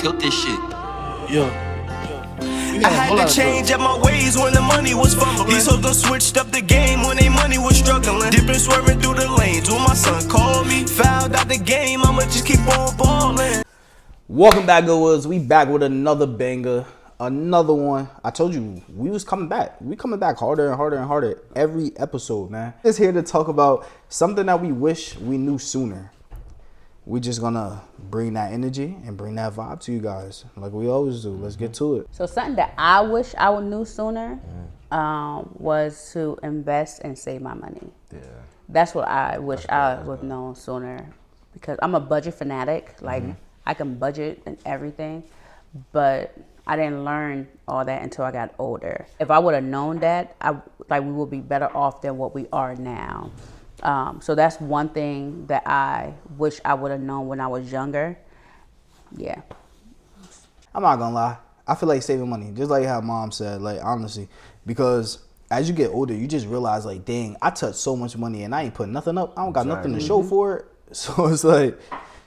killed this shit. Yeah. I had to change up my ways when the money was fumbling. These hoes done switched up the game when they money was struggling. Dipping, swerving through the lanes when my son called me. Fouled out the game, I'ma just keep on balling. Welcome back, Good Woods. We back with another banger, another one. I told you we was coming back. We coming back harder and harder and harder every episode, man. Just here to talk about something that we wish we knew sooner. We just gonna bring that energy and bring that vibe to you guys, like we always do. Let's get to it. So something that I wish I would knew sooner was to invest and save my money. Yeah. That's what I wish I would have known sooner, because I'm a budget fanatic. Like I can budget and everything, but I didn't learn all that until I got older. If I would have known that, we would be better off than what we are now. So that's one thing that I wish I would have known when I was younger. Yeah. I'm not gonna lie. I feel like saving money, just like how Mom said, like honestly, because as you get older, you just realize like, dang, I touched so much money and I ain't put nothing up. I don't got nothing to show for it. So it's like,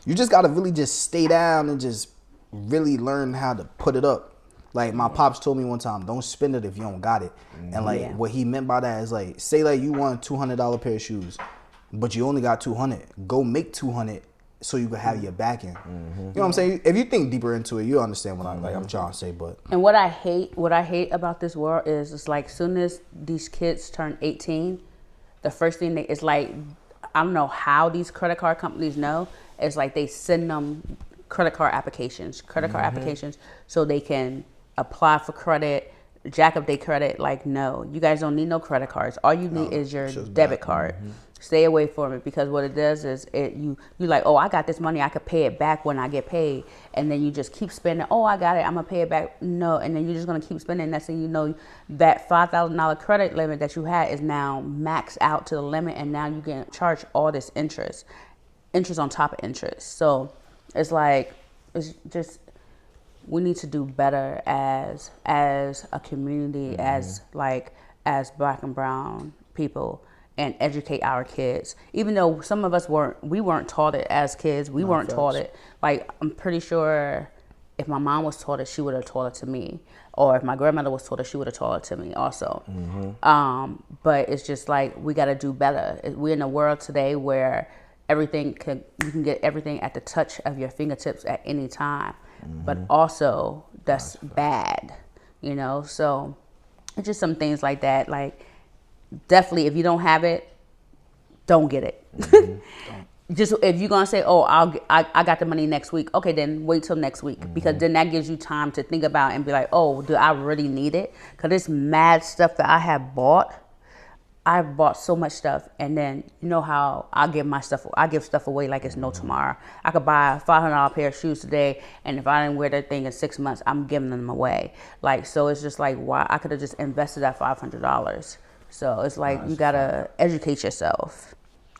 you just gotta really just stay down and just really learn how to put it up. Like my pops told me one time, don't spend it if you don't got it. And like what he meant by that is like, say like you want a $200 pair of shoes, but you only got 200. Go make 200 so you can have your backing. You know what I'm saying? If you think deeper into it, you understand what I'm trying to say. But and what I hate about this world is it's like soon as these kids turn 18, the first thing it's like, I don't know how these credit card companies know. It's like they send them credit card applications so they can apply for credit, jack up their credit. Like, no, you guys don't need no credit cards. All you need is your debit card. Stay away from it, because what it does is you like, oh, I got this money, I could pay it back when I get paid, and then you just keep spending. Oh, I got it, I'm gonna pay it back. No, and then you're just gonna keep spending. Next thing you know, that $5,000 credit limit that you had is now maxed out to the limit, and now you get charged all this interest on top of interest. So it's like, it's just, we need to do better as a community, as Black and brown people, and educate our kids. Even though some of us weren't taught it as kids. We weren't taught it. Like, I'm pretty sure if my mom was taught it, she would have taught it to me. Or if my grandmother was taught it, she would have taught it to me also. But it's just like, we got to do better. We're in a world today where you can get everything at the touch of your fingertips at any time. But also that's bad, you know? So it's just some things like that. Like, definitely, if you don't have it, don't get it. Just if you're gonna say, oh, I got the money next week, okay, then wait till next week, because then that gives you time to think about and be like, oh, do I really need it? Because it's mad stuff that I have bought. I've bought so much stuff, and then you know how I give stuff away like it's no tomorrow. I could buy a $500 pair of shoes today, and if I didn't wear that thing in 6 months, I'm giving them away. Like, so it's just like, why I could have just invested that $500. So it's like, you gotta educate yourself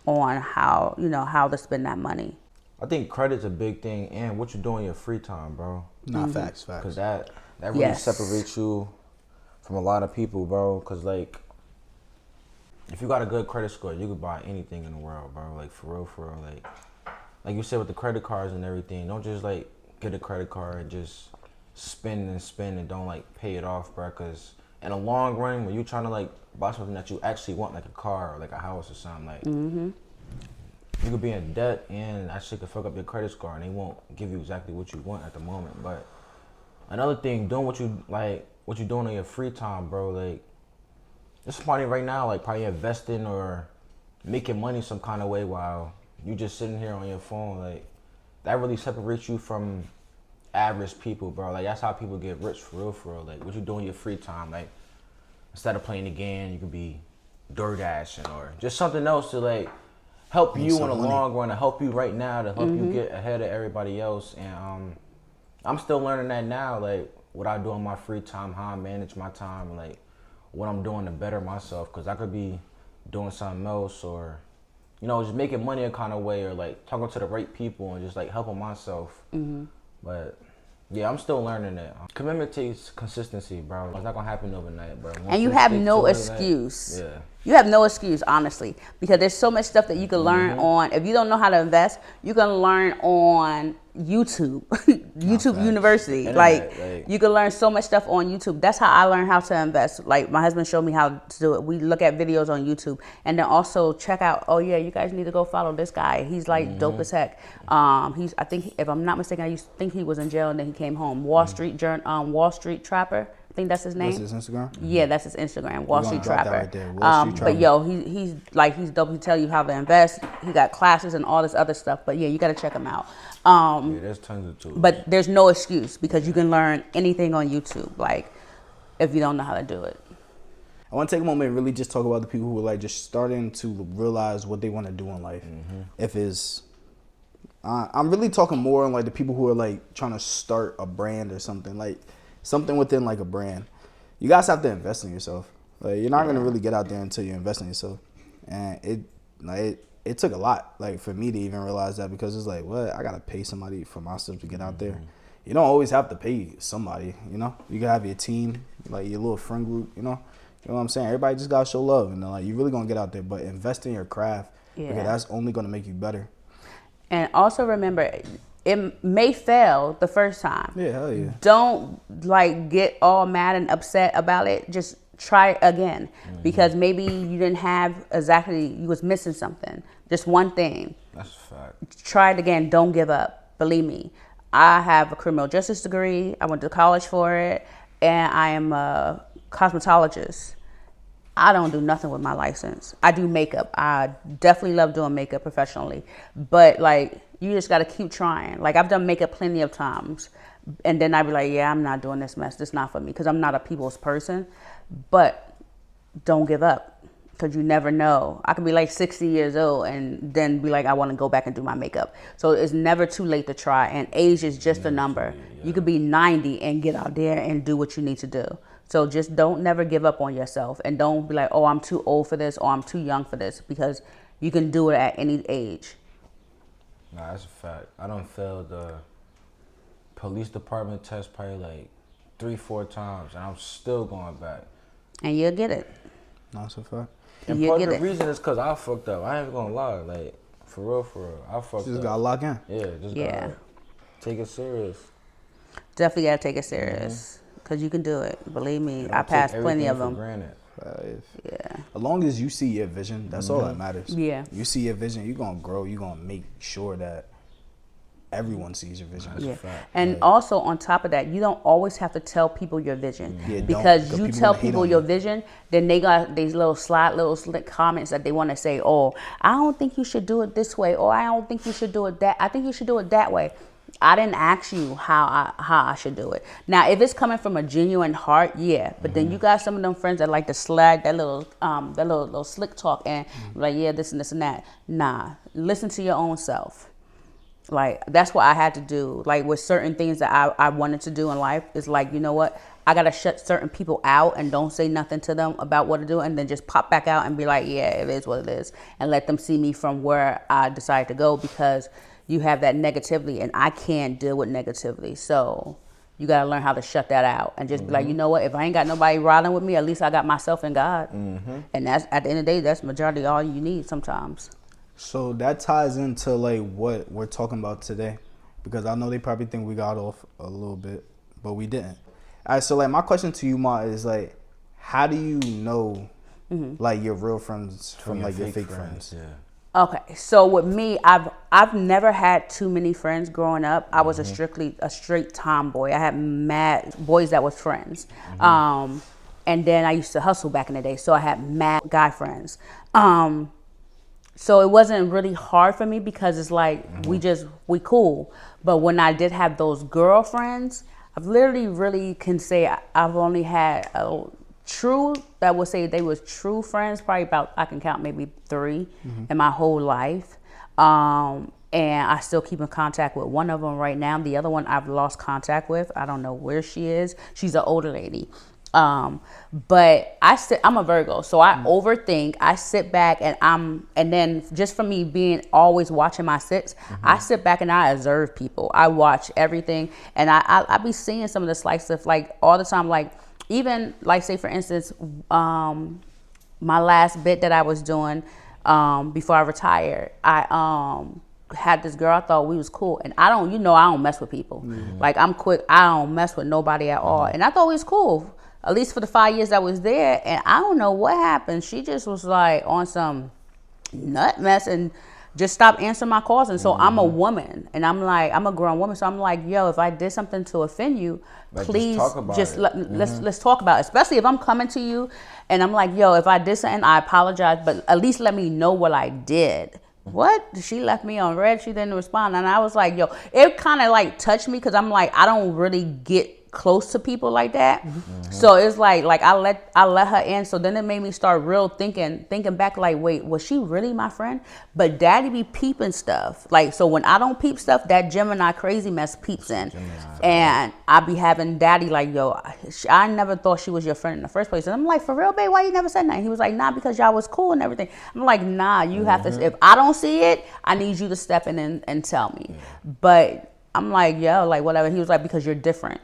on how to spend that money. I think credit's a big thing, and what you do in your free time, bro. facts. Because that really separates you from a lot of people, bro. Because like, if you got a good credit score, you could buy anything in the world, bro. Like, for real. Like you said with the credit cards and everything, don't just like get a credit card and just spend and don't like pay it off, bro. Because in the long run, when you're trying to like buy something that you actually want, like a car or like a house or something, like you could be in debt and actually could fuck up your credit score, and they won't give you exactly what you want at the moment. But another thing, doing what you doing in your free time, bro. Like, there's somebody right now, like, probably investing or making money some kind of way while you just sitting here on your phone. Like, that really separates you from average people, bro. Like, that's how people get rich for real. Like, what you do in your free time, like, instead of playing the game, you could be DoorDashing or just something else to like help you in the long run, to help you right now, to help you get ahead of everybody else. And I'm still learning that now, like what I do in my free time, how I manage my time, like what I'm doing to better myself, because I could be doing something else, or just making money a kind of way, or like talking to the right people and just like helping myself. But Yeah, I'm still learning that. Commitment takes consistency, bro. It's not gonna happen overnight, bro. Once And you have stick no to it, excuse. yeah. You have no excuse, honestly, because there's so much stuff that you can learn on. If you don't know how to invest, you can learn on YouTube, YouTube University. Internet, Like you can learn so much stuff on YouTube. That's how I learned how to invest. Like my husband showed me how to do it. We look at videos on YouTube, and then also check out. Oh yeah, you guys need to go follow this guy. He's like dope as heck. I think if I'm not mistaken, I used to think he was in jail and then he came home. Wall Street Trapper. I think that's his name. That's his Instagram? Yeah, that's his Instagram, Wall Street drop that Trapper. right there, Wall Street Trapper. But yo, he's dope. He tell you how to invest. He got classes and all this other stuff. But yeah, you got to check him out. Yeah, there's tons of tools. But there's no excuse because you can learn anything on YouTube. Like if you don't know how to do it. I want to take a moment and really just talk about the people who are like just starting to realize what they want to do in life. If it's, I'm really talking more on like the people who are like trying to start a brand or something, like something within like a brand. You guys have to invest in yourself. Like you're not gonna really get out there until you invest in yourself. And it took a lot like for me to even realize that, because it's like, what, I gotta pay somebody for my stuff to get out there. You don't always have to pay somebody, you know. You can have your team, like your little friend group, you know. You know what I'm saying? Everybody just gotta show love, and like you really gonna get out there, but invest in your craft because that's only gonna make you better. And also remember, it may fail the first time. Yeah, hell yeah. Don't like get all mad and upset about it. Just try again, because maybe you didn't have exactly, you was missing something. Just one thing. That's a fact. Try it again. Don't give up. Believe me. I have a criminal justice degree. I went to college for it, and I am a cosmetologist. I don't do nothing with my license. I do makeup. I definitely love doing makeup professionally, but like you just got to keep trying. Like I've done makeup plenty of times, and then I'd be like, yeah, I'm not doing this mess. This is not for me, because I'm not a people's person. But don't give up, because you never know. I could be like 60 years old and then be like, I want to go back and do my makeup. So it's never too late to try, and age is just a number. You could be 90 and get out there and do what you need to do. So just don't never give up on yourself, and don't be like, oh, I'm too old for this or I'm too young for this, because you can do it at any age. Nah, that's a fact. I done failed the police department test probably like 3-4 times, and I'm still going back. And you'll get it. No, that's a fact. And part of the reason is because I fucked up. I ain't gonna lie. Like, for real. I fucked up. Just gotta lock in. Yeah, just gotta take it serious. Definitely gotta take it serious. Because you can do it. Believe me, I passed plenty of them. Yeah. As long as you see your vision, that's all that matters. Yeah. You see your vision, you're going to grow. You're going to make sure that everyone sees your vision. Yeah. And also on top of that, you don't always have to tell people your vision. Yeah, because you tell people your vision, then they got these little slick comments that they want to say, oh, I don't think you should do it this way, or I don't think you should do it that. I think you should do it that way. I didn't ask you how I should do it. Now, if it's coming from a genuine heart, yeah. But then you got some of them friends that like to slag that little slick talk and like, yeah, this and this and that. Nah, listen to your own self. Like, that's what I had to do. Like, with certain things that I wanted to do in life, is like, you know what? I got to shut certain people out and don't say nothing to them about what to do, and then just pop back out and be like, yeah, it is what it is. And let them see me from where I decided to go, because you have that negativity, and I can't deal with negativity. So you got to learn how to shut that out and just be like, you know what? If I ain't got nobody riding with me, at least I got myself and God. And that's, at the end of the day, that's majority all you need sometimes. So that ties into like what we're talking about today, because I know they probably think we got off a little bit, but we didn't. All right, so like my question to you, Ma, is like, how do you know like your real friends from like your fake friends? Yeah. Okay, so with me, I've never had too many friends growing up. I was a straight tomboy. I had mad boys that was friends, and then I used to hustle back in the day, so I had mad guy friends. So it wasn't really hard for me, because it's like we cool. But when I did have those girlfriends, I've literally really can say I've only had true, that would say they was true friends, probably about, I can count maybe 3 in my whole life. And I still keep in contact with one of them right now. The other one I've lost contact with. I don't know where she is. She's an older lady. But I'm a Virgo, so I overthink. I sit back and then just for me being always watching my six, I sit back and I observe people. I watch everything, and I be seeing some of the slight stuff like all the time. Like even like say for instance, my last bit that I was doing before I retired, I had this girl. I thought we was cool, and I don't mess with people. Like I'm quick. I don't mess with nobody at all, and I thought we was cool. At least for the 5 years I was there, and I don't know what happened. She just was like on some nut mess and just stopped answering my calls. And so I'm a woman, and I'm a grown woman. So I'm like, yo, if I did something to offend you, like, please let's talk about it. Especially if I'm coming to you and I'm like, yo, if I did something, I apologize, but at least let me know what I did. What? She left me on red. She didn't respond. And I was like, yo, it kind of like touched me because I'm like, I don't really get close to people like that. So it's like I let her in. So then it made me start real thinking back like, wait, was she really my friend? But daddy be peeping stuff. Like, so when I don't peep stuff, that Gemini crazy mess peeps in. And I be having daddy like, yo, I never thought she was your friend in the first place. And I'm like, for real, babe, why you never said nothing? He was like, nah, because y'all was cool and everything. I'm like, nah, you have to, if I don't see it, I need you to step in and tell me. But I'm like, yo, like whatever. He was like, because you're different.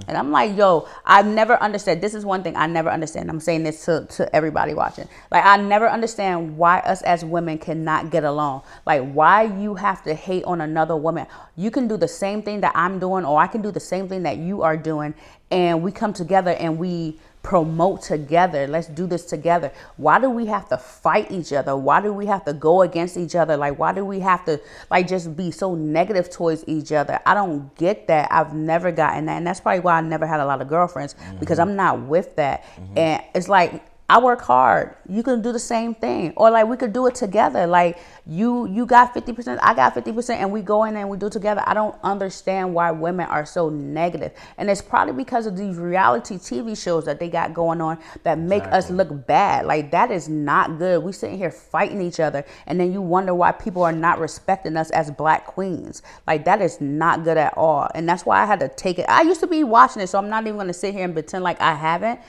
And I'm like, yo, I've never understood. This is one thing I never understand. I'm saying this to everybody watching. Like, I never understand why us as women cannot get along. Like, why you have to hate on another woman. You can do the same thing that I'm doing, or I can do the same thing that you are doing, and we come together and we promote together. Let's do this together. Why do we have to fight each other? Why do we have to go against each other? Like, why do we have to like just be so negative towards each other? I don't get that. I've never gotten that. And that's probably why I never had a lot of girlfriends, because I'm not with that. And it's like, I work hard. You can do the same thing. Or like we could do it together. Like you got 50%, I got 50%, and we go in and we do it together. I don't understand why women are so negative. And it's probably because of these reality TV shows that they got going on that make us look bad. Like, that is not good. We sitting here fighting each other, and then you wonder why people are not respecting us as Black queens. Like, that is not good at all. And that's why I had to take it. I used to be watching it, so I'm not even going to sit here and pretend like I haven't.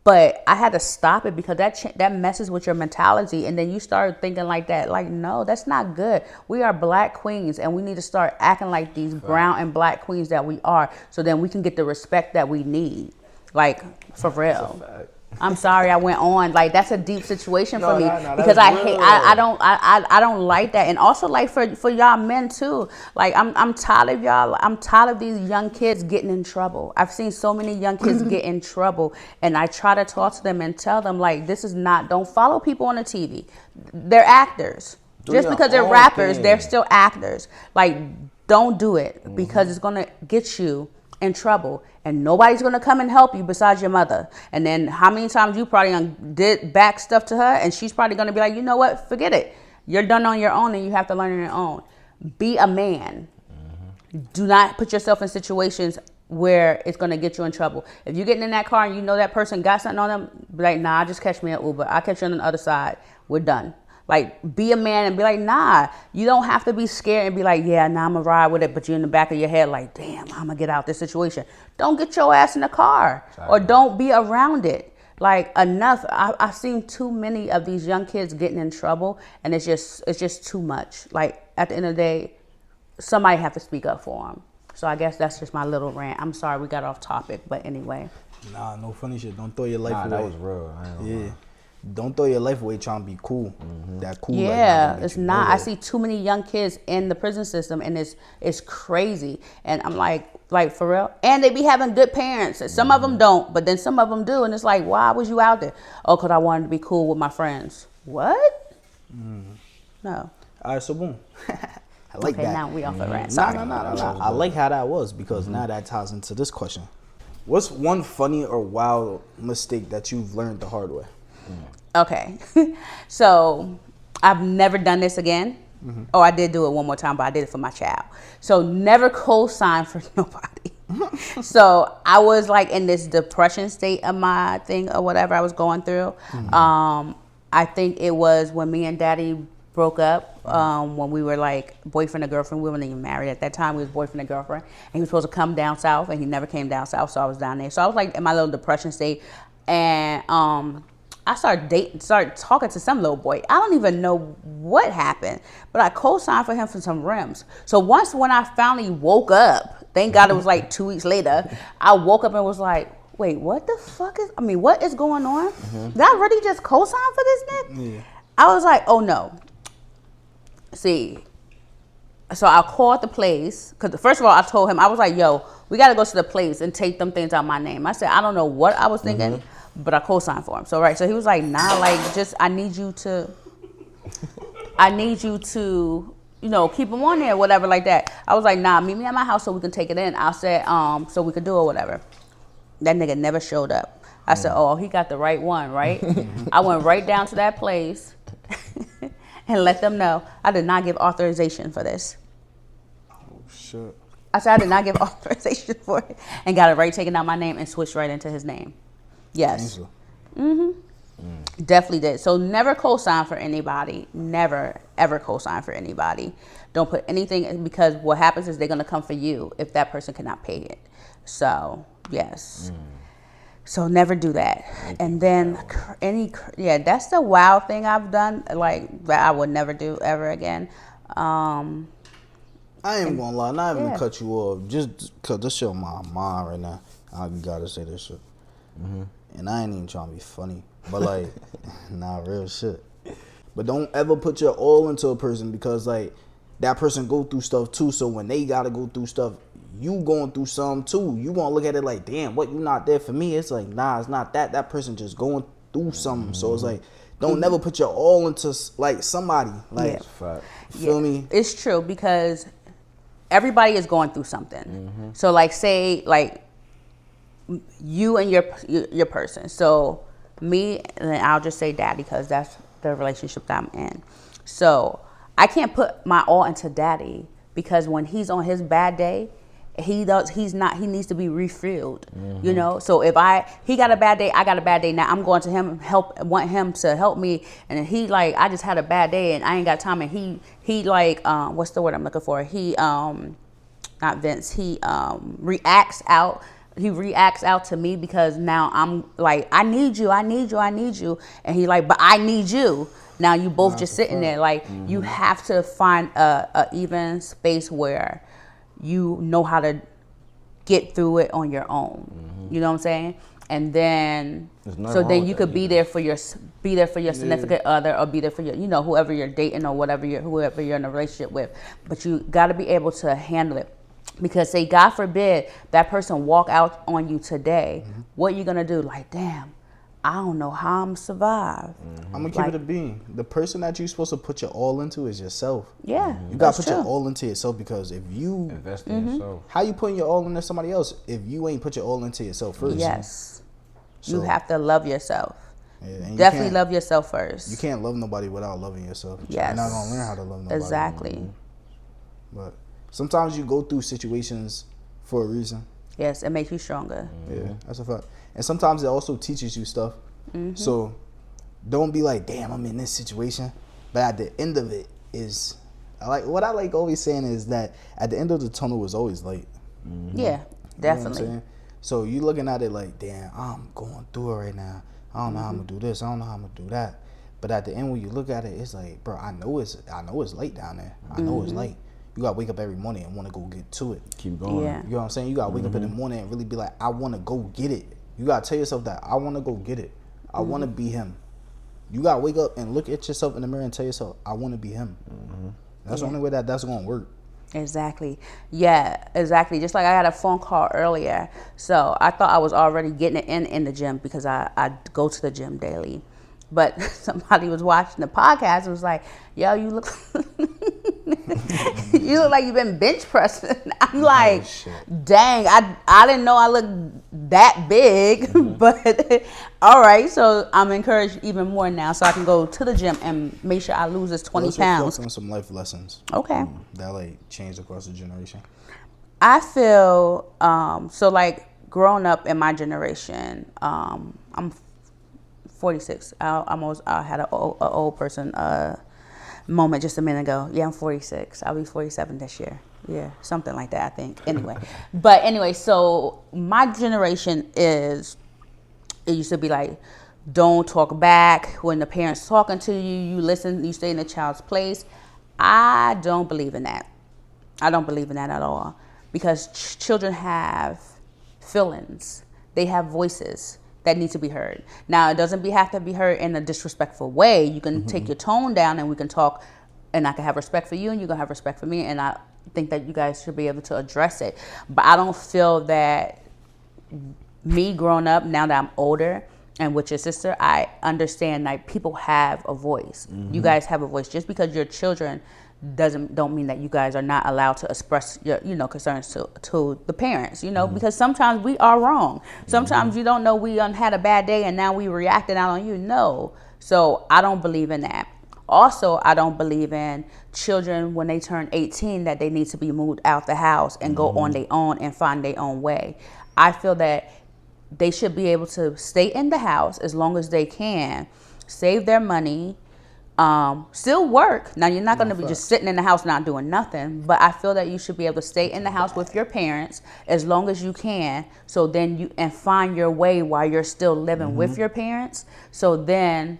But I had to stop it because that messes with your mentality, and then you start thinking like that. Like, no, that's not good. We are Black queens, and we need to start acting like these brown and Black queens that we are, so then we can get the respect that we need. Like, for real. I'm sorry I went on. Like, that's a deep situation for me because I don't like that. And also, like, for y'all men too. Like, I'm tired of y'all. I'm tired of these young kids getting in trouble. I've seen so many young kids get in trouble, and I try to talk to them and tell them, like, this is not, don't follow people on the TV. They're actors. Just because they're rappers, they're still actors. Like, don't do it because it's going to get you in trouble, and nobody's gonna come and help you besides your mother. And then how many times you probably did back stuff to her, and she's probably gonna be like, you know what, forget it. You're done on your own, and you have to learn on your own. Be a man. Do not put yourself in situations where it's gonna get you in trouble. If you're getting in that car and you know that person got something on them, be like, nah, just catch me at Uber. I'll catch you on the other side. We're done. Like, be a man and be like, nah, you don't have to be scared and be like, yeah, nah, I'm gonna ride with it. But you're in the back of your head like, damn, I'm gonna get out this situation. Don't get your ass in the car or don't be around it. Like, enough. I've seen too many of these young kids getting in trouble, and it's just too much. Like, at the end of the day, somebody have to speak up for them. So I guess that's just my little rant. I'm sorry we got off topic, but anyway. Nah, no funny shit. Don't throw your life away. That was real. Yeah. Don't throw your life away trying to be cool. That cool. Yeah, it's not. I see too many young kids in the prison system, and it's crazy. And I'm like for real. And they be having good parents. Some of them don't, but then some of them do. And it's like, why was you out there? Oh, because I wanted to be cool with my friends. What? No. All right, so boom. I like that. Now we off the rant. Sorry. No. I like how that was, because now that ties into this question. What's one funny or wild mistake that you've learned the hard way? Okay. So I've never done this again. Oh, I did do it one more time, but I did it for my child. So never co-sign for nobody. So I was like in this depression state of my thing or whatever I was going through. I think it was when me and daddy broke up. when we were like boyfriend and girlfriend. We weren't even married at that time. We was boyfriend and girlfriend, and he was supposed to come down south, and he never came down south. So I was down there. So I was like in my little depression state, and I started talking to some little boy. I don't even know what happened, but I co-signed for him for some rims. So when I finally woke up, thank God it was like 2 weeks later, I woke up and was like, wait, what the fuck what is going on? Did I really just co-sign for this nigga? Yeah. I was like, oh no. See, so I called the place, because first of all, I told him, I was like, yo, we got to go to the place and take them things out my name. I said, I don't know what I was thinking, but I co-signed for him. So he was like, nah, like, just, I need you to, you know, keep him on there, whatever, like that. I was like, nah, meet me at my house so we can take it in. I said, so we could do it, whatever. That nigga never showed up. I said, oh, he got the right one, right? I went right down to that place and let them know I did not give authorization for this. Oh, shit. I said I did not give authorization for it, and got it right taken out my name and switched right into his name. Yes. Definitely did. So never co-sign for anybody. Never, ever co-sign for anybody. Don't put anything, because what happens is they're going to come for you if that person cannot pay it. So, yes. So never do that. And then that's the wild thing I've done, like, that I would never do ever again. I ain't gonna lie, not even cut you off, just cause this shit on my mind right now. I gotta say this shit. And I ain't even trying to be funny, but like, nah, real shit. But don't ever put your all into a person, because like, that person go through stuff too, so when they gotta go through stuff, you going through some too. You gonna look at it like, damn, what, you not there for me? It's like, nah, it's not that. That person just going through something. So it's like, don't never put your all into like somebody. Like, feel me? It's true, because everybody is going through something. So like, say like you and your person. So me, and then I'll just say daddy, because that's the relationship that I'm in. So I can't put my all into daddy, because when he's on his bad day, he needs to be refueled, you know? So if he got a bad day, I got a bad day. Now I'm going to him, want him to help me. And he like, I just had a bad day and I ain't got time. And he like, what's the word I'm looking for? He, not Vince, he reacts out to me, because now I'm like, I need you. And he like, but I need you. Now you both just sitting there. Like, you have to find a even space where you know how to get through it on your own. You know what I'm saying? And then, so then you could be there for your significant other, or be there for your, you know, whoever you're dating, or whoever you're in a relationship with. But you got to be able to handle it, because say, God forbid, that person walk out on you today. What you gonna do? Like, damn, I don't know how I'm gonna survive. I'm gonna keep it a being. The person that you're supposed to put your all into is yourself. Yeah, you gotta put your all into yourself, because if you invest in yourself, how you putting your all into somebody else if you ain't put your all into yourself first? Yes, so, you have to love yourself. Yeah, definitely love yourself first. You can't love nobody without loving yourself. Yes, you're not gonna learn how to love nobody. Exactly. But sometimes you go through situations for a reason. Yes, it makes you stronger. Yeah, that's a fact. And sometimes it also teaches you stuff. So don't be like, damn, I'm in this situation. But at the end of it is, what I like always saying is that at the end of the tunnel is always light. Yeah, definitely. You know what I'm saying? So you looking at it like, damn, I'm going through it right now. I don't know how I'm gonna do this. I don't know how I'm gonna do that. But at the end, when you look at it, it's like, bro, I know it's late down there. I know it's late. You gotta wake up every morning and want to go get to it. Keep going. Yeah. You know what I'm saying? You gotta wake up in the morning and really be like, I want to go get it. You gotta tell yourself that I want to go get it. I want to be him. You gotta wake up and look at yourself in the mirror and tell yourself, I want to be him. That's the only way that's gonna work. Exactly. Yeah, exactly. Just like I had a phone call earlier. So I thought I was already getting it in the gym, because I go to the gym daily. But somebody was watching the podcast and was like, yo, you look you look like you've been bench pressing. I'm like, dang, I didn't know I looked that big. But all right, so I'm encouraged even more now, so I can go to the gym and make sure I lose this 20 pounds. Let's reflect on some life lessons. Okay. That like changed across the generation. I feel, so like growing up in my generation, I'm 46. I had an old person moment just a minute ago. Yeah, I'm 46. I'll be 47 this year. Yeah, something like that, I think. Anyway, so my generation it used to be like, don't talk back. When the parents talking to you, you listen, you stay in the child's place. I don't believe in that. I don't believe in that at all. Because children have feelings. They have voices that need to be heard. Now, it doesn't have to be heard in a disrespectful way. You can take your tone down and we can talk, and I can have respect for you and you can have respect for me, and I think that you guys should be able to address it. But I don't feel that me growing up, now that I'm older, and with your sister, I understand like people have a voice. You guys have a voice. Just because you're children don't mean that you guys are not allowed to express your concerns to the parents, because sometimes we are wrong. Sometimes you don't know we had a bad day and now we reacted out on you. No. So I don't believe in that. Also, I don't believe in children when they turn 18 that they need to be moved out the house and go on their own and find their own way. I feel that they should be able to stay in the house as long as they can, save their money, still work. Now, you're not going to be just sitting in the house not doing nothing, but I feel that you should be able to stay in the house with your parents as long as you can, so then and find your way while you're still living with your parents, so then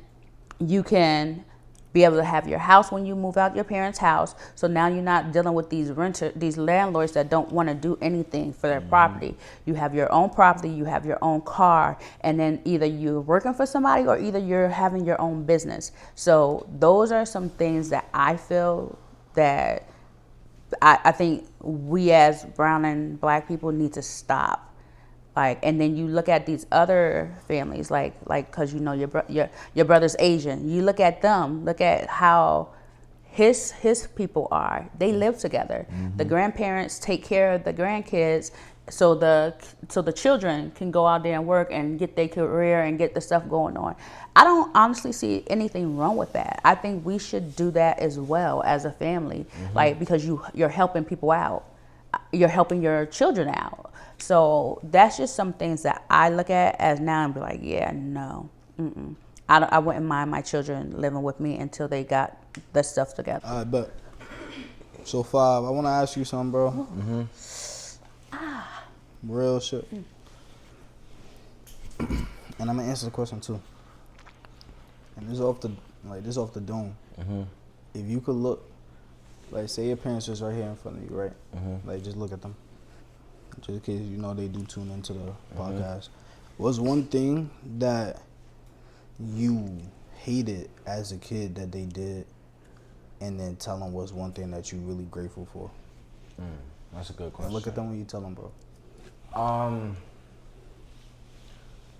you can be able to have your house when you move out your parents' house. So now you're not dealing with these landlords that don't want to do anything for their property. You have your own property, you have your own car, and then either you're working for somebody or either you're having your own business. So those are some things that I feel that I think we as brown and black people need to stop. And then you look at these other families, because your brother's Asian. You look at them. Look at how his people are. They live together. The grandparents take care of the grandkids, so the children can go out there and work and get their career and get the stuff going on. I don't honestly see anything wrong with that. I think we should do that as well as a family, because you're helping people out. You're helping your children out. So that's just some things that I look at as now and be like, yeah, no. I wouldn't mind my children living with me until they got the stuff together. All right, but so Five, I want to ask you something, bro. Real shit. And I'm gonna answer the question too. And this is off the dome. If you could look, say your parents just right here in front of you, right? Just look at them. Just in case they do tune into the podcast. What's one thing that you hated as a kid that they did, and then tell them what's one thing that you're really grateful for? That's a good question. And look at them when you tell them, bro.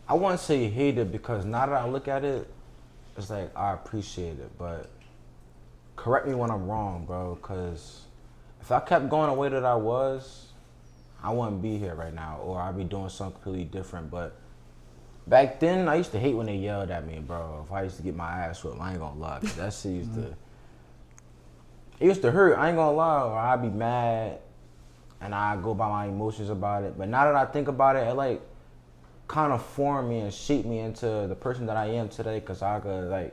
I wouldn't say hated, because now that I look at it, it's like I appreciate it. But correct me when I'm wrong, bro, because if I kept going the way that I was, I wouldn't be here right now, or I'd be doing something completely different. But back then, I used to hate when they yelled at me, bro. If I used to get my ass whipped, I ain't gonna lie. That shit used to hurt. I ain't gonna lie. Or I'd be mad, and I'd go by my emotions about it. But now that I think about it, it kind of formed me and shaped me into the person that I am today, because I could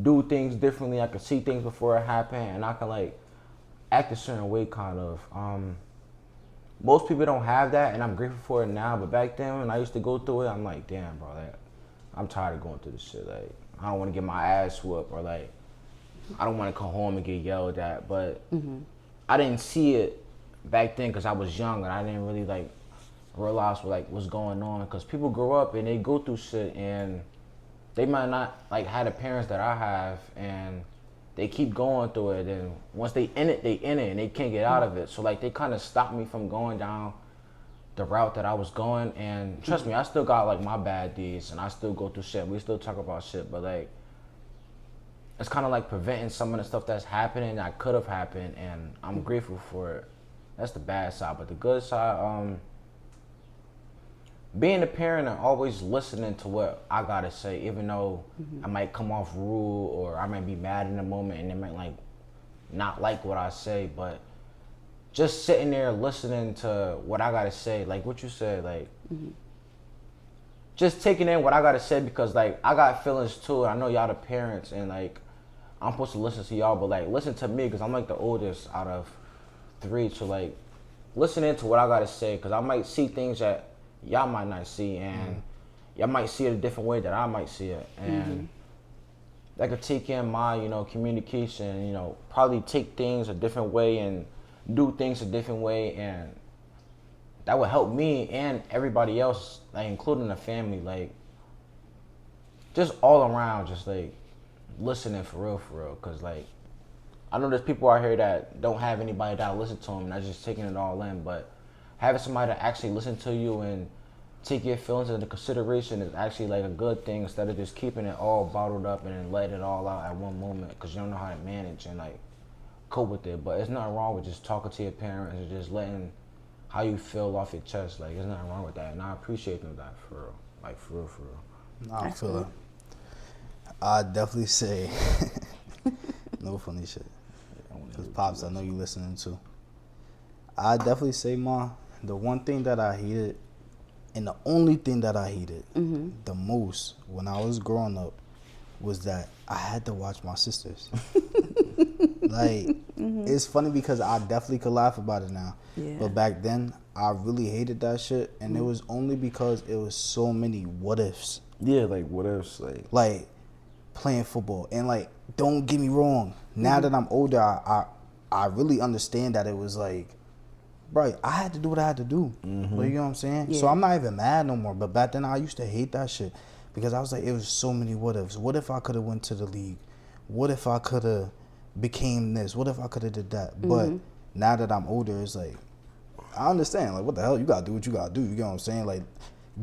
do things differently. I could see things before it happened, and I could act a certain way, kind of. Most people don't have that, and I'm grateful for it now. But back then, when I used to go through it, I'm like, damn, bro, I'm tired of going through this shit. I don't want to get my ass whooped, or I don't want to come home and get yelled at. But I didn't see it back then because I was young, and I didn't really realize what's going on. Because people grow up and they go through shit, and they might not have the parents that I have, and they keep going through it, and once they in it, and they can't get out of it. So they kind of stopped me from going down the route that I was going. And trust me, I still got my bad deeds, and I still go through shit. We still talk about shit, but it's kind of preventing some of the stuff that's happening that could have happened, and I'm grateful for it. That's the bad side. But the good side, being a parent and always listening to what I gotta say, even though I might come off rude, or I might be mad in the moment and they might not like what I say, but just sitting there listening to what I gotta say, what you said, just taking in what I gotta say, because I got feelings too, and I know y'all the parents, and I'm supposed to listen to y'all, but like listen to me because I'm like the oldest out of 3. So like listening to what I gotta say because I might see things that y'all might not see, and y'all might see it a different way that I might see it, and that could take in my communication, probably take things a different way and do things a different way, and that would help me and everybody else, like including the family, like just all around, just like listening for real, cause like I know there's people out here that don't have anybody that listen to them and they're just taking it all in, but having somebody that actually listen to you and take your feelings into consideration is actually like a good thing instead of just keeping it all bottled up and then let it all out at one moment because you don't know how to manage and like cope with it. But there's nothing wrong with just talking to your parents and just letting how you feel off your chest. Like there's nothing wrong with that, and I appreciate them that for real, like for real. Nah, I feel it. I definitely say no funny shit. Cause Pops, I know you listening too. I definitely say, Ma, the one thing that I hated, and the only thing that I hated the most when I was growing up, was that I had to watch my sisters. Like, it's funny because I definitely could laugh about it now. Yeah. But back then, I really hated that shit, and it was only because it was so many what ifs. Yeah, like what ifs, like playing football, and like, don't get me wrong. Now that I'm older, I really understand that it was like, bro, I had to do what I had to do. Like, you know what I'm saying? Yeah. So I'm not even mad no more. But back then, I used to hate that shit because I was like, it was so many what ifs. What if I could have went to the league? What if I could have became this? What if I could have did that? But now that I'm older, it's like, I understand. Like, what the hell? You gotta do what you gotta do. You know what I'm saying? Like,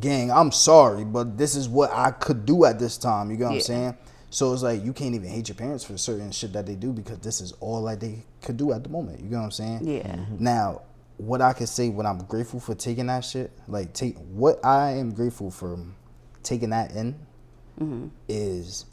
gang, I'm sorry, but this is what I could do at this time. You know what I'm saying? So it's like, you can't even hate your parents for certain shit that they do because this is all like they could do at the moment. You know what I'm saying? Yeah. Now, what I can say, what I'm grateful for taking that shit, like what I am grateful for taking that in is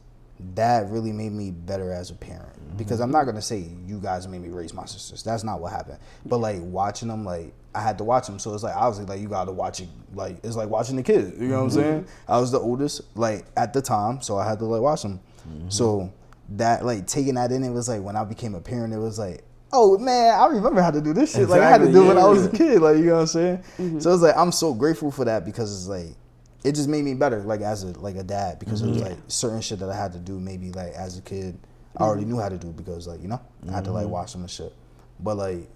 that really made me better as a parent. Because I'm not gonna say you guys made me raise my sisters. That's not what happened. But like watching them, like I had to watch them. So it's like obviously like you gotta watch it. Like it's like watching the kids. You know what I'm saying? I was the oldest like at the time, so I had to like watch them. So that like taking that in, it was like when I became a parent, it was like, oh man, I remember how to do this shit. Exactly, like I had to do it when I was a kid. Like, you know what I'm saying? So it's like I'm so grateful for that because it's like it just made me better, like as a dad, because it was like certain shit that I had to do maybe like as a kid I already knew how to do because like I had to like watch them and shit. But like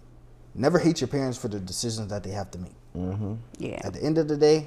never hate your parents for the decisions that they have to make. Yeah. At the end of the day,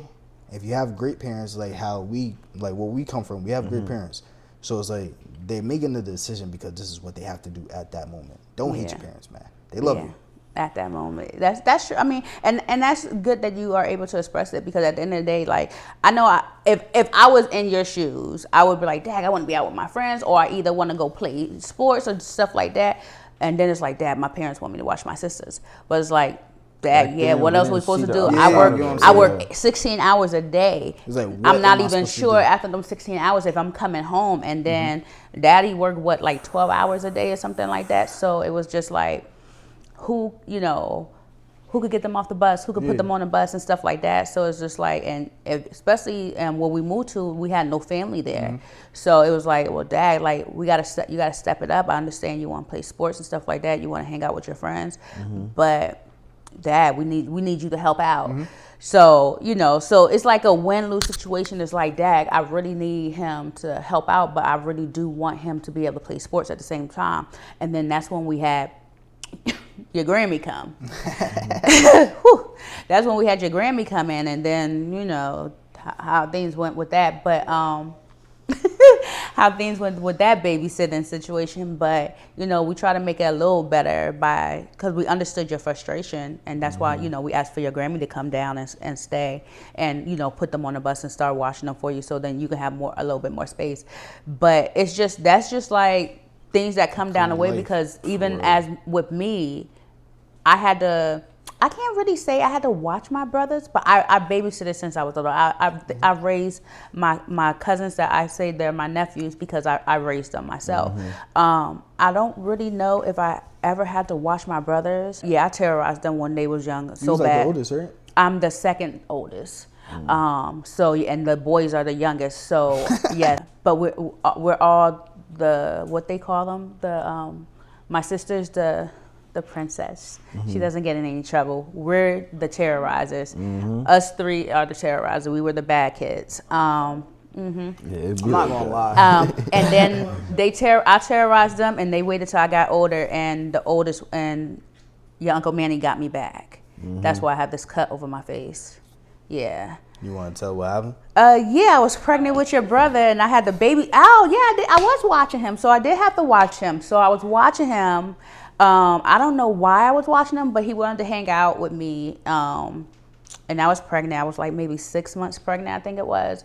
if you have great parents, like how we like where we come from, we have great parents. So it's like they're making the decision because this is what they have to do at that moment. Don't hate your parents, man. They love you. At that moment, that's true. I mean, and that's good that you are able to express it because at the end of the day, like I know if I was in your shoes, I would be like, Dad, I want to be out with my friends, or I either want to go play sports or stuff like that. And then it's like, Dad, my parents want me to watch my sisters, but it's like, Dad, what else are we supposed to do? I work 16 hours a day. Like, I'm not even sure after them 16 hours if I'm coming home, and then Daddy worked like 12 hours a day or something like that. So it was just like, who could get them off the bus, who could put them on the bus and stuff like that. So it's just like, and especially when we moved to, we had no family there. So it was like, well, Dad, like you gotta step it up. I understand you want to play sports and stuff like that. You want to hang out with your friends, but Dad, we need you to help out. So, so it's like a win-lose situation. It's like, Dad, I really need him to help out, but I really do want him to be able to play sports at the same time. And then that's when we had your Grammy come. That's when we had your Grammy come in, and then, how things went with that. But how things went with that babysitting situation, but we try to make it a little better because we understood your frustration, and that's why we asked for your Grammy to come down and stay, and put them on the bus and start watching them for you, so then you can have a little bit more space. But that's just like things that come down the way, because even as with me, I can't really say I had to watch my brothers, but I babysitted since I was little. I raised my cousins that I say they're my nephews because I raised them myself. I don't really know if I ever had to watch my brothers. Yeah, I terrorized them when they was young so bad. Like the oldest, right? I'm the second oldest. So and the boys are the youngest. So yeah, but we're all what they call them, my sister's the princess. She doesn't get in any trouble. We're the terrorizers. Us three are the terrorizers. We were the bad kids. Yeah, I'm not gonna lie. And then I terrorized them, and they waited till I got older, and the oldest and your Uncle Manny got me back. That's why I have this cut over my face. Yeah. You want to tell what happened? Yeah, I was pregnant with your brother, and I had the baby. Oh, yeah, I was watching him, so I did have to watch him. So I was watching him. I don't know why I was watching him, but he wanted to hang out with me. And I was pregnant. I was like maybe 6 months pregnant, I think it was.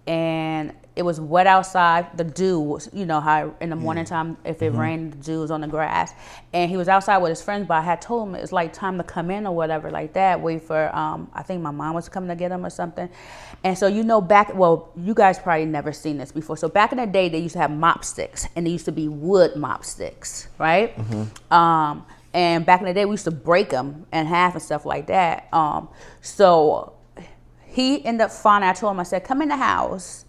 And it was wet outside. The dew was, you know how in the morning time, if it rained, the dew was on the grass. And he was outside with his friends, but I had told him it's like time to come in or whatever like that. Wait for, I think my mom was coming to get him or something. And so, you know, you guys probably never seen this before. So back in the day, they used to have mop sticks, and they used to be wood mop sticks, right? And back in the day, we used to break them in half and stuff like that. So he ended up finding, I told him, I said, come in the house.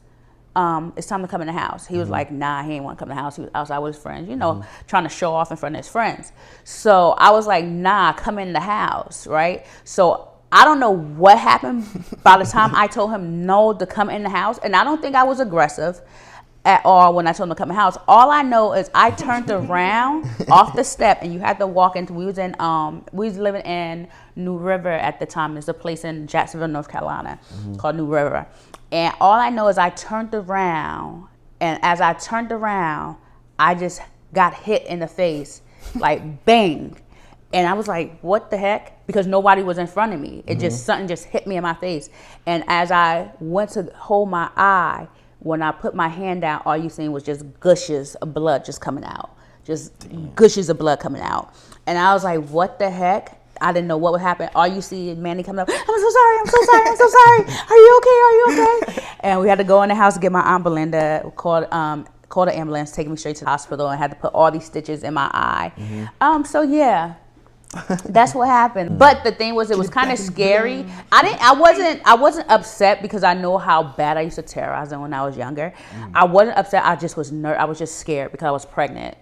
It's time to come in the house. He was like, nah, he ain't want to come in the house. He was outside with his friends, you know, trying to show off in front of his friends. So I was like, nah, come in the house, right? So I don't know what happened by the time I told him no to come in the house. And I don't think I was aggressive at all when I told him to come in the house. All I know is I turned around off the step, and you had to walk into, we was living in New River at the time. There's a place in Jacksonville, North Carolina called New River. And all I know is I turned around, and as I turned around, I just got hit in the face, like bang. And I was like, what the heck? Because nobody was in front of me. Something just hit me in my face. And as I went to hold my eye, when I put my hand down, all you seen was just gushes of blood just coming out. Just gushes of blood coming out. And I was like, what the heck? I didn't know what would happen. All you see is Manny coming up, I'm so sorry. Are you okay? And we had to go in the house to get my Aunt Belinda, called the ambulance, taking me straight to the hospital, and had to put all these stitches in my eye. So yeah. That's what happened. But the thing was, it was kind of scary. I wasn't upset because I know how bad I used to terrorize them when I was younger. I wasn't upset. I just was I was just scared because I was pregnant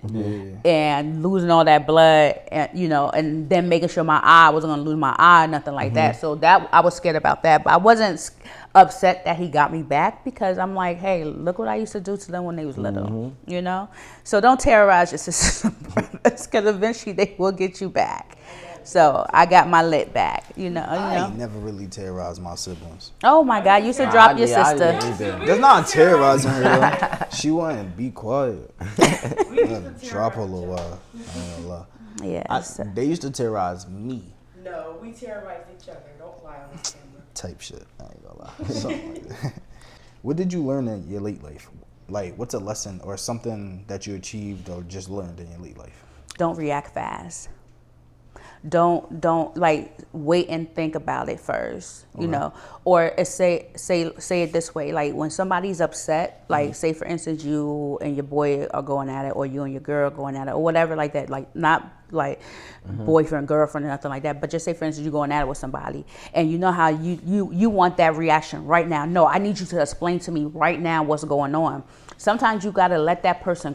and losing all that blood, and you know, and then making sure I wasn't gonna lose my eye, nothing like that. So that I was scared about that, but I wasn't upset that he got me back because I'm like, hey, look what I used to do to them when they was little, you know. So don't terrorize your sisters because eventually they will get you back. So I got my lit back, you know. I ain't never really terrorized my siblings. Oh my God, you used to drop your sister. That's not terrorizing her though. She wouldn't be quiet. Drop her a little while. I ain't gonna lie. Yes. They used to terrorize me. No, we terrorize each other. Don't lie on the camera. Type shit. I ain't gonna lie. Something like that. What did you learn in your late life? Like, what's a lesson or something that you achieved or just learned in your late life? Don't react fast. Don't like wait and think about it first, you know, or say it this way. Like when somebody's upset, like say for instance, you and your boy are going at it, or you and your girl going at it, or whatever like that, like not like boyfriend, girlfriend, or nothing like that, but just say for instance, you're going at it with somebody, and you know how you want that reaction right now. No, I need you to explain to me right now what's going on. Sometimes you gotta let that person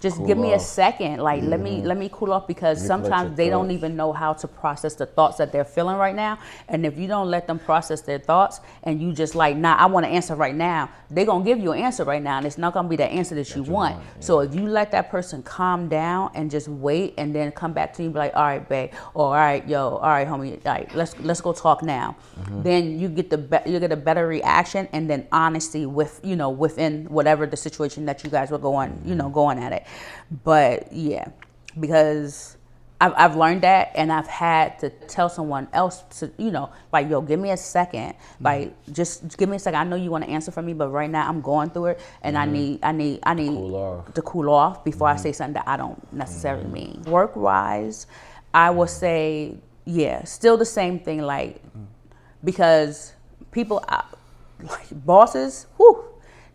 just cool give me off. A second, like let me cool off, because sometimes they don't even know how to process the thoughts that they're feeling right now. And if you don't let them process their thoughts, and you just like, nah, I want an answer right now, they're gonna give you an answer right now, and it's not gonna be the answer that you want. Yeah. So if you let that person calm down and just wait, and then come back to you and be like, all right, babe, or all right, yo, all right, homie, all right, let's go talk now. Then you get a better reaction, and then honesty within whatever the situation that you guys were going at it. But yeah, because I've learned that, and I've had to tell someone else to, like, yo, give me a second, like just give me a second. I know you want to answer for me, but right now I'm going through it, and I need to cool off before I say something that I don't necessarily mean. Work wise, I will say, yeah, still the same thing, like, because people, like bosses,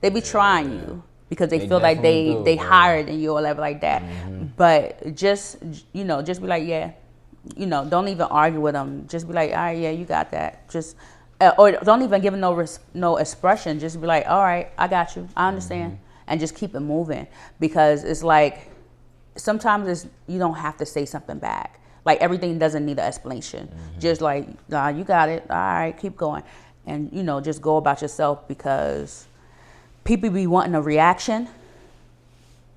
they be trying you because they feel like they higher than you or whatever like that. But just be like, yeah, don't even argue with them. Just be like, all right, yeah, you got that. Just or don't even give them no expression. Just be like, all right, I got you, I understand. and just keep it moving, because it's like sometimes you don't have to say something back. Like everything doesn't need an explanation. Just like, nah, you got it. All right, keep going. And, you know, just go about yourself, because people be wanting a reaction.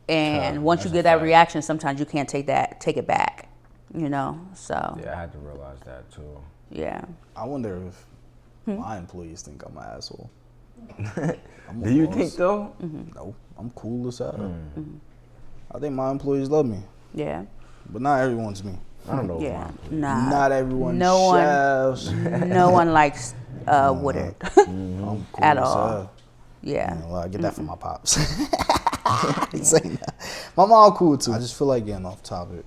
And once you get that reaction, sometimes you can't take it back, you know? So, Yeah, I had to realize that too. yeah. I wonder if my employees think I'm an asshole. Do you think though? No, I'm cool as hell. I think my employees love me, Yeah. but not everyone's me. I don't know. Yeah. Nah. Not everyone No one- chefs. No one likes Woodard I'm cool at as all. hell. Yeah. Well, I get that from my pops. He's saying that. My mom cool too. I just feel like getting off topic.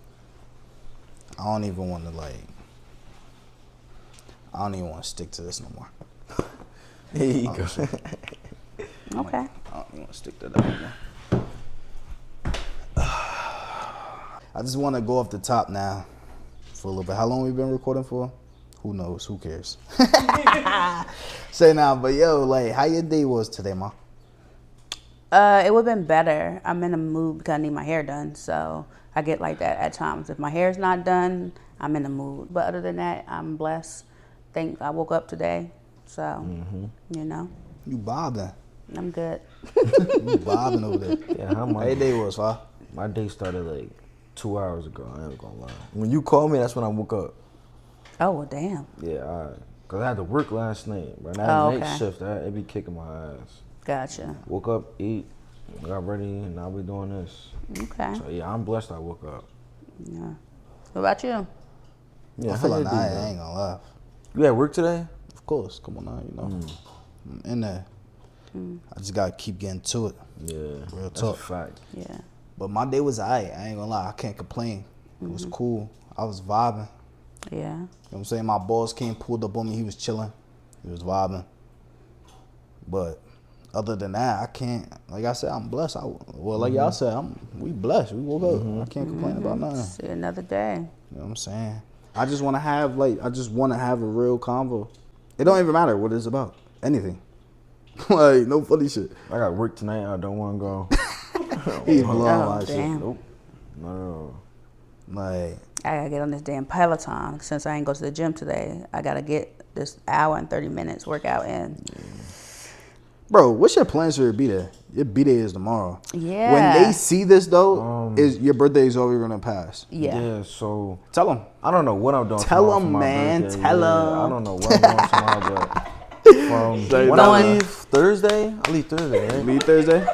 I don't even want to stick to this no more. There you go. Okay. I don't even want to stick to that no more. I just want to go off the top now for a little bit. How long we been recording for? Who knows? Who cares? Say now, but yo, like, how your day was today, ma? It would have been better. I'm in a mood because I need my hair done. So I get like that at times. If my hair's not done, I'm in a mood. But other than that, I'm blessed. Think I woke up today. So, you know, You bobbing. I'm good. You bobbing over there. Yeah, how How your day was, huh? My day started like 2 hours ago. I ain't gonna lie. When you called me, that's when I woke up. Oh, well, damn. Yeah, cause I had to work last night, bro. And I Oh, had night okay. shift. It be kicking my ass. Gotcha. Woke up, ate, got ready, and now we doing this. Okay. So yeah, I'm blessed I woke up. Yeah. What about you? Yeah, I feel how like your day, I bro? ain't gonna laugh. You at work today? Of course, come on now, you know. I'm in there. I just gotta keep getting to it. Yeah, Real that's talk. a fact. Yeah. But my day was alright. I ain't gonna lie. I can't complain. It was cool. I was vibing. Yeah. You know what I'm saying? My boss came, pulled up on me. He was chilling. He was vibing. But other than that, I can't. Like I said, I'm blessed. Like y'all said, we blessed. We woke up. I can't complain about nothing. See another day. You know what I'm saying? I just want to have a real convo. It don't even matter what it's about. Anything. Like no funny shit. I got work tonight. I don't want to go. He blowing Oh, my shit. damn. Nope. No. Like, I gotta get on this damn Peloton. Since I ain't go to the gym today, I gotta get this hour and 30 minutes workout in. bro, what's your plans for your B-Day? Your B-Day is tomorrow. Yeah. When they see this though, is your birthday is already gonna pass. Yeah. So Tell them. I don't know what I'm doing. Tell tomorrow 'em, for my man. birthday. Tell Yeah, 'em. I don't know what I'm doing tomorrow, but when I leave Thursday, I leave Thursday, right? Me Thursday.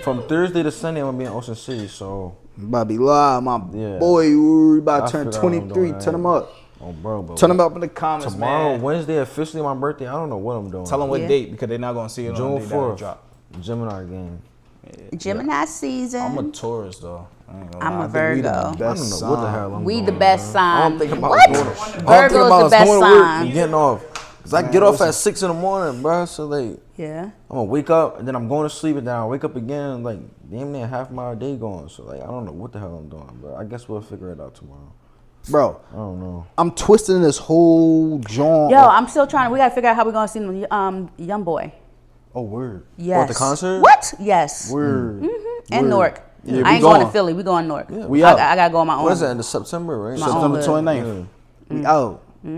From Thursday to Sunday, I'm gonna be in Ocean City. So, Bobby Live, my Yeah. boy, we about I to turn figure out what I'm 23. doing, Turn them up. oh, bro, but Turn them up in the comments, tomorrow, man. Wednesday, officially my birthday. I don't know what I'm doing. Tell them what Yeah. date because they're not gonna see it on June the day that it 4th, drop. Gemini game. Gemini season. I'm a Taurus though. I ain't gonna I'm lie. a I think we the Virgo. I don't best know what the sign. hell I'm We doing. the best man. sign. I'm thinking about What? going. Virgo's I'm thinking about the best going to work sign. and getting off. Cause I get off at 6 in the morning, bro. So like, Yeah. I'm gonna wake up and then I'm going to sleep and then I wake up again. Like, damn near half my day going. So like, I don't know what the hell I'm doing, bro. I guess we'll figure it out tomorrow. Bro, I don't know. I'm twisting this whole joint. Yo, I'm still trying. We gotta figure out how we're gonna see Young Boy. Oh, word. Yes. the concert? What? Yes. Word. And Newark. Yeah, I we ain't going to going. Philly. We going Newark. We out. I gotta go on my own. What is that, in the September, right? My September own. 29th. We out. I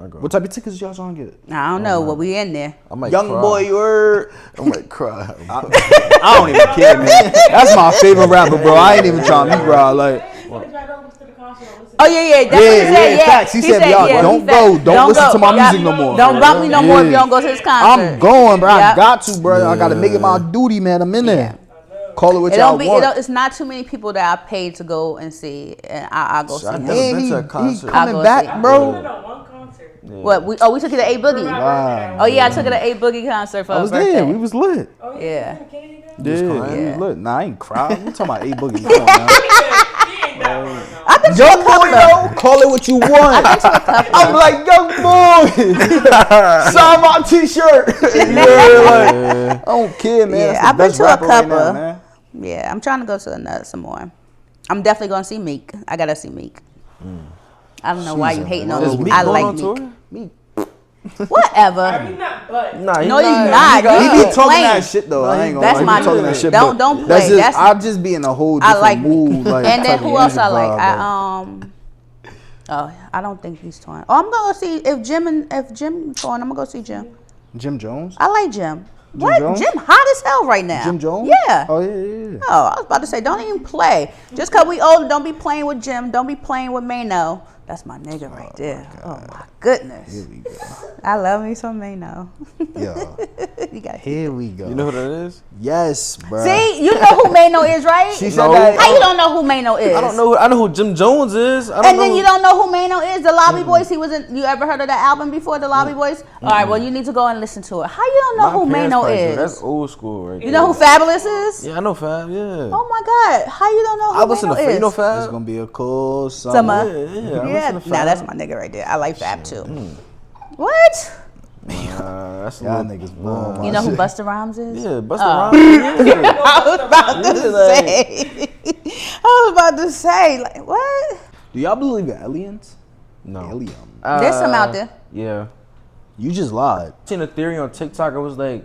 go. What type of tickets y'all trying to get? I don't know, but we in there. I might Young cry. boy, word. I might cry. I don't even care, man. That's my favorite rapper, bro. I ain't even trying to be proud. Like, You could drive over to the concert and listen. Oh yeah, that's what he said. Yeah, facts. He said, y'all don't go. Don't listen to my music no more. Don't bump me no more if you Yeah. don't go to this concert. I'm going, bro. I Yep. got to, bro. I got to make it my duty, man. I'm in there. Call it what It y'all don't be. want. It's not too many people that I paid to go and see, and I'll go see I've him. never And been he to a concert. I'll coming go back, see him. bro. No, one concert. What? We took you to A Boogie. Wow. Oh yeah, I took it to A Boogie concert for I her was birthday. there. We was lit. Oh, you Yeah. listened to Kennedy now? Yeah, crying? we was lit. Nah, I ain't crying. We talking about A Boogie. Come on, now. He ain't that one, no. I've been to a Young boy, couple. though. Call it what you want. I'm like, young boy. Sign my t-shirt. I don't care, man. Yeah, That's the I've been best to a rapper right now, couple. man. Yeah, I'm trying to go to some more. I'm definitely gonna see Meek. I gotta see Meek. I don't know why you hating on Is me. Meek I going like on Meek. tour? Me. Whatever. I mean, not but. Nah, No, you're not. He You be keep talking playing. that shit though. I ain't gonna That's lie. He my be talking that shit. don't but play. That's just, That's I'll just be in a whole I different like mood. Like, and then type of who else I music like? vibe, Oh, I don't think he's touring. Oh, I'm gonna go see if Jim touring. I'm gonna go see Jim. Jim Jones. I like Jim. What? Jones? Jim hot as hell right now. Jim Jones. Yeah. Oh yeah. Oh, I was about to say, don't even play. Just because we older, don't be playing with Jim. Don't be playing with Mano. That's my nigga right there. Oh, my goodness. Here we go. I love me some Mano. Yo, You got here we go. You know who that is? Yes, bro. See, you know who Mano is, right? She said No. that. How you don't know who Mano is? I don't know. I know who Jim Jones is. I don't And know then who- you don't know who Mano is? The Lobby Boys. He was in. You ever heard of that album before? The Lobby Boys. All right. Well, you need to go and listen to it. How you don't know My who parents Mano probably do. is? That's old school, right? You know who Fabulous is? Yeah, I know Fab. Yeah. Oh my God! How you don't know who I listen Mano to is? you know It's Fab. gonna be a cool summer. Summer. Yeah, I Yeah, listen to nah, Fab. that's my nigga right there. I like Fab too. What? That's a Y'all little, niggas blowing You my know who shit. Busta Rhymes is? Yeah, Busta Oh. Rhymes. Yeah. I was about to Yeah, like- say. I was about to say, like, what? Do y'all believe in aliens? No. Alien. There's some out there. Yeah. You just lied. Seen a theory on TikTok. It was like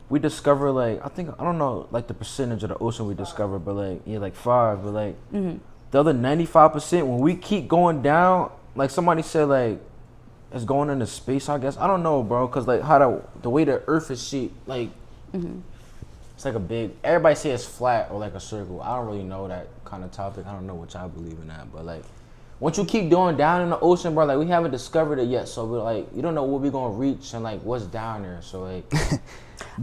we discover like I don't know like the percentage of the ocean we discover, but like like 5, but like the other 95% when we keep going down, like somebody said like it's going into space. I guess I don't know, bro, cause like how the way the Earth is shaped, like it's like a big. Everybody say it's flat or like a circle. I don't really know that kind of topic. I don't know what y'all believe in that, but like. Once you keep going down in the ocean, bro, like we haven't discovered it yet, so we're like, you don't know what we're gonna reach and like what's down there. So like,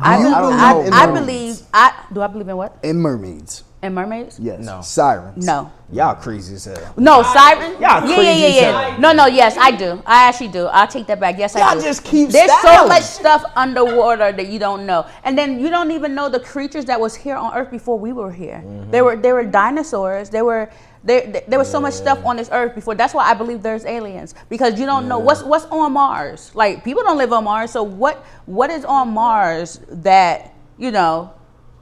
I you believe in I mermaids? believe. Do I believe in what? In mermaids. In mermaids? Yes. No. Sirens. No. Y'all crazy as hell. No, siren. Y'all crazy as hell. No, yes, I do. I actually do. I'll take that back. Yes, I Y'all do. just keep There's so styling. much stuff underwater that you don't know, and then you don't even know the creatures that was here on Earth before we were here. They were dinosaurs. There was so much stuff on this Earth before. That's why I believe there's aliens, because you don't know what's on Mars. Like people don't live on Mars, so what is on Mars that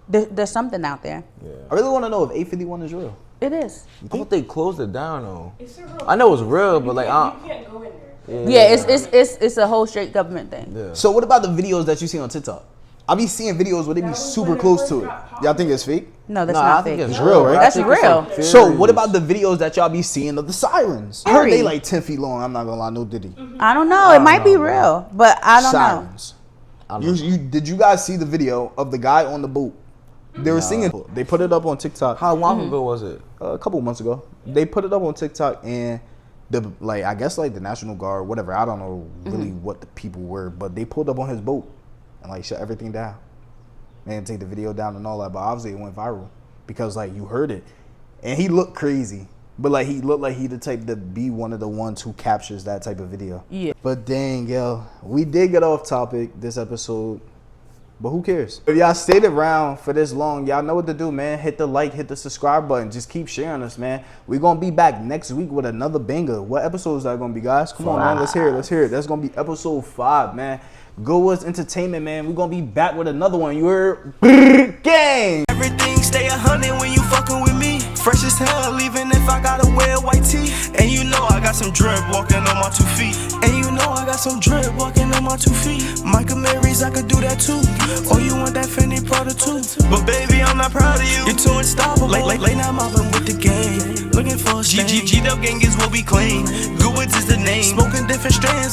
there's something out there. I really want to know if 851 is real. It is. I thought they closed it down though. It's a real. I know it's real, but like, you can't go in there. Yeah, it's a whole straight government thing. Yeah. So what about the videos that you see on TikTok? I be seeing videos where they be was super when it close first to it. got popular. Y'all think it's fake? No, that's Nah, not I think fake. it's real, right? I That's think it's real. like So what theories. about the videos that y'all be seeing of the sirens? I heard they Theory. like 10 feet long. I'm not gonna lie, no diddy. I don't know. It might be real, but I don't know. Sirens. Did you guys see the video of the guy on the boat? They were singing. They put it up on TikTok How long ago was it? a couple months ago. They put it up on TikTok and I guess the National Guard, whatever. I don't know really what the people were, but they pulled up on his boat and like shut everything down. Man, take the video down and all that, but obviously it went viral because like you heard it, and he looked crazy, but like he looked like he the type to be one of the ones who captures that type of video. Yeah. But dang, yo, we did get off topic this episode, but who cares? If y'all stayed around for this long, y'all know what to do, man. Hit the like, hit the subscribe button. Just keep sharing us, man. We're gonna be back next week with another banger. What episode is that gonna be, guys? Come on, man. Let's hear it. Let's hear it. That's gonna be episode 5, man. Go Woods Entertainment, man. We're gonna be back with another one. You heard? Gang! Everything stay 100 when you fucking with me. Fresh as hell, even if I gotta wear white tee. And you know I got some drip walking on my 2 feet. And you know I got some drip walking on my 2 feet. Michael Mary's, I could do that too. Or you want that Fendi Prada too. But baby, I'm not proud of you. You're too unstoppable. Late night mobbing with the gang. Looking for a stain. G-Dub gang is what we claim. Good Woods is the name. Smoking different strands.